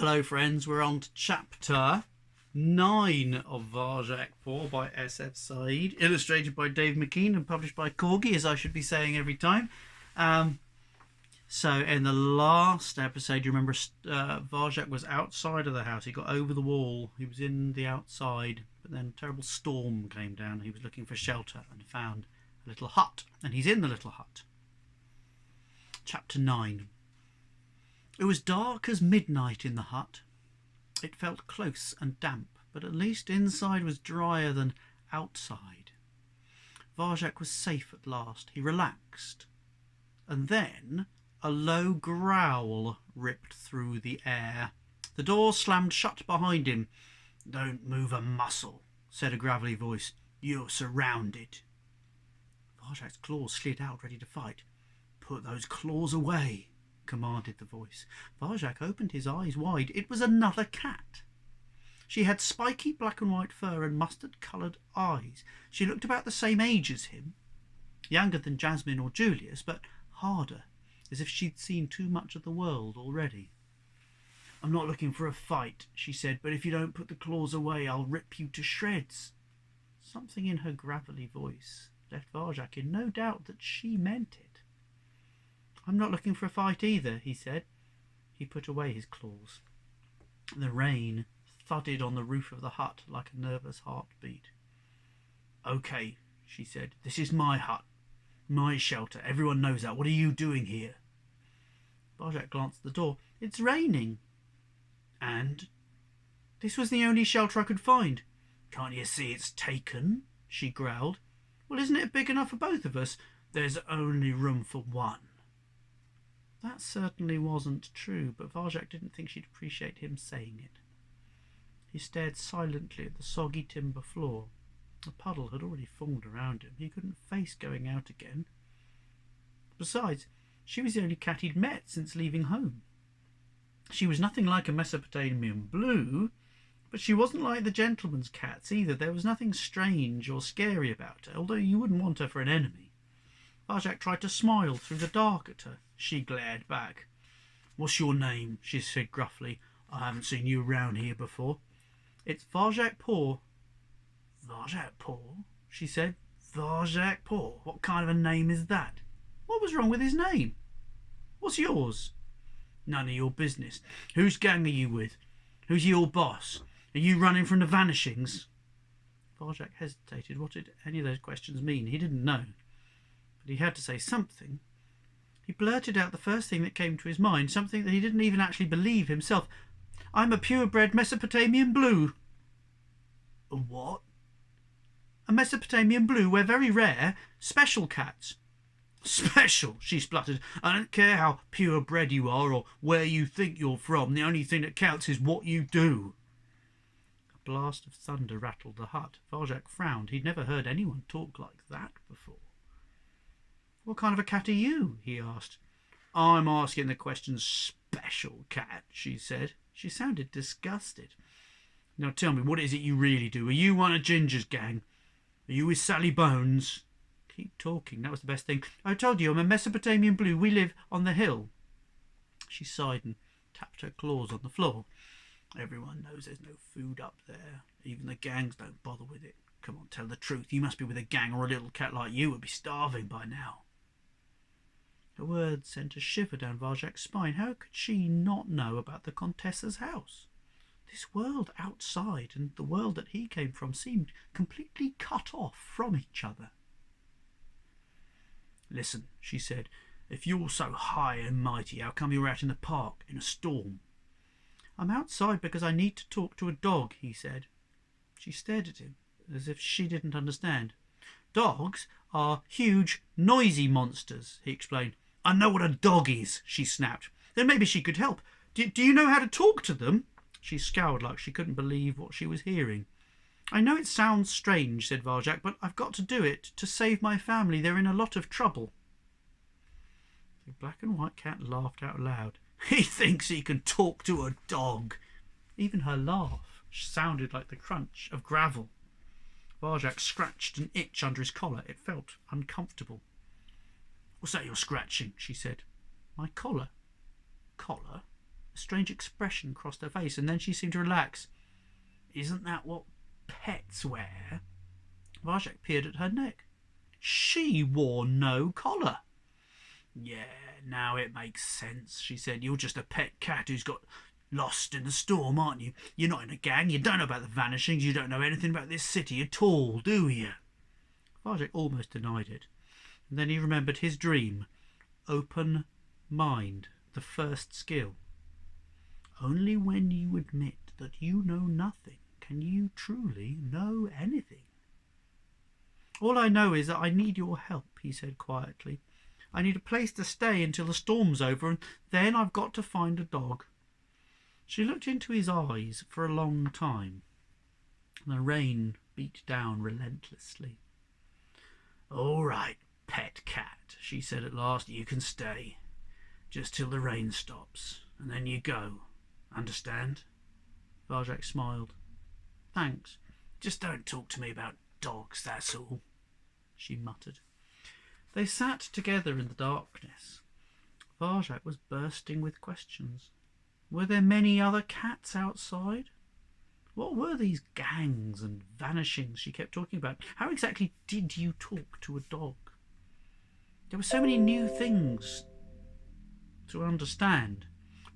Hello friends, we're on to chapter 9 of Varjak Paw by S.F. Said, illustrated by Dave McKean and published by Corgi, as I should be saying every time. So in the last episode, you remember Varjak was outside of the house. He got over the wall. He was in the outside, but then a terrible storm came down. He was looking for shelter and found a little hut, and he's in the little hut. Chapter 9. It was dark as midnight in the hut. It felt close and damp, but at least inside was drier than outside. Varjak was safe at last. He relaxed. And then a low growl ripped through the air. The door slammed shut behind him. "Don't move a muscle," said a gravelly voice. "You're surrounded." Varjak's claws slid out, ready to fight. "Put those claws away," commanded the voice. Varjak opened his eyes wide. It was another cat. She had spiky black and white fur and mustard-coloured eyes. She looked about the same age as him, younger than Jasmine or Julius, but harder, as if she'd seen too much of the world already. "I'm not looking for a fight," she said, "but if you don't put the claws away, I'll rip you to shreds." Something in her gravelly voice left Varjak in no doubt that she meant it. "I'm not looking for a fight either," he said. He put away his claws. The rain thudded on the roof of the hut like a nervous heartbeat. "Okay," she said. "This is my hut, my shelter. Everyone knows that. What are you doing here?" Varjak glanced at the door. "It's raining." "And?" "This was the only shelter I could find." "Can't you see it's taken?" she growled. "Well, isn't it big enough for both of us?" "There's only room for one." That certainly wasn't true, but Varjak didn't think she'd appreciate him saying it. He stared silently at the soggy timber floor. A puddle had already formed around him. He couldn't face going out again. Besides, she was the only cat he'd met since leaving home. She was nothing like a Mesopotamian blue, but she wasn't like the gentleman's cats either. There was nothing strange or scary about her, although you wouldn't want her for an enemy. Varjak tried to smile through the dark at her. She glared back. "What's your name?" she said gruffly. "I haven't seen you around here before." "It's Varjak Paw." "Varjak Paw?" she said. "Varjak Paw? What kind of a name is that?" "What was wrong with his name?" "What's yours?" "None of your business. Whose gang are you with? Who's your boss? Are you running from the Vanishings?" Varjak hesitated. What did any of those questions mean? He didn't know. But he had to say something. He blurted out the first thing that came to his mind, something that he didn't even actually believe himself. "I'm a purebred Mesopotamian blue." "A what?" "A Mesopotamian blue. We're very rare. Special cats." "Special," she spluttered. "I don't care how purebred you are or where you think you're from. The only thing that counts is what you do." A blast of thunder rattled the hut. Varjak frowned. He'd never heard anyone talk like that before. "What kind of a cat are you?" he asked. "I'm asking the question, special cat," she said. She sounded disgusted. "Now tell me, what is it you really do? Are you one of Ginger's gang? Are you with Sally Bones?" "Keep talking, that was the best thing." "I told you I'm a Mesopotamian blue. We live on the hill." She sighed and tapped her claws on the floor. "Everyone knows there's no food up there. Even the gangs don't bother with it. Come on, tell the truth. You must be with a gang, or a little cat like you would be starving by now." Her words sent a shiver down Varjak's spine. How could she not know about the Contessa's house? This world outside and the world that he came from seemed completely cut off from each other. "Listen," she said, "if you're so high and mighty, how come you're out in the park in a storm?" "I'm outside because I need to talk to a dog," he said. She stared at him as if she didn't understand. "Dogs are huge, noisy monsters," he explained. "I know what a dog is," she snapped. "Then maybe she could help. Do you know how to talk to them?" She scowled like she couldn't believe what she was hearing. "I know it sounds strange," said Varjak, "but I've got to do it to save my family. They're in a lot of trouble." The black and white cat laughed out loud. "He thinks he can talk to a dog." Even her laugh sounded like the crunch of gravel. Varjak scratched an itch under his collar. It felt uncomfortable. "What's that you're scratching?" she said. "My collar." "Collar?" A strange expression crossed her face, and then she seemed to relax. "Isn't that what pets wear?" Varjak peered at her neck. She wore no collar. "Yeah, now it makes sense," she said. "You're just a pet cat who's got lost in the storm, aren't you? You're not in a gang, you don't know about the vanishings, you don't know anything about this city at all, do you?" Varjak almost denied it, and then he remembered his dream. Open mind, the first skill. Only when you admit that you know nothing can you truly know anything. "All I know is that I need your help," he said quietly. "I need a place to stay until the storm's over, and then I've got to find a dog." She looked into his eyes for a long time. The rain beat down relentlessly. "All right, pet cat," she said at last. "You can stay. Just till the rain stops, and then you go. Understand?" Varjak smiled. "Thanks. Just don't talk to me about dogs, that's all," she muttered. They sat together in the darkness. Varjak was bursting with questions. Were there many other cats outside? What were these gangs and vanishings she kept talking about? How exactly did you talk to a dog? There were so many new things to understand,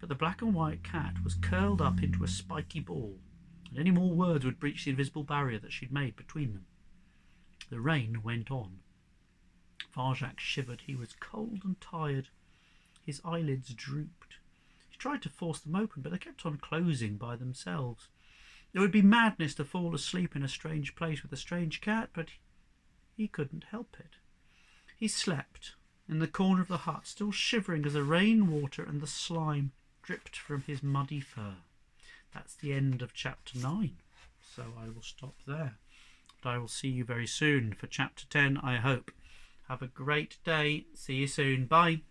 but the black and white cat was curled up into a spiky ball, and any more words would breach the invisible barrier that she'd made between them. The rain went on. Varjak shivered. He was cold and tired. His eyelids drooped. He tried to force them open, but they kept on closing by themselves. It would be madness to fall asleep in a strange place with a strange cat, but he couldn't help it. He slept in the corner of the hut, still shivering as the rain water and the slime dripped from his muddy fur. That's the end of chapter 9, so I will stop there. But I will see you very soon for chapter 10, I hope. Have a great day. See you soon. Bye.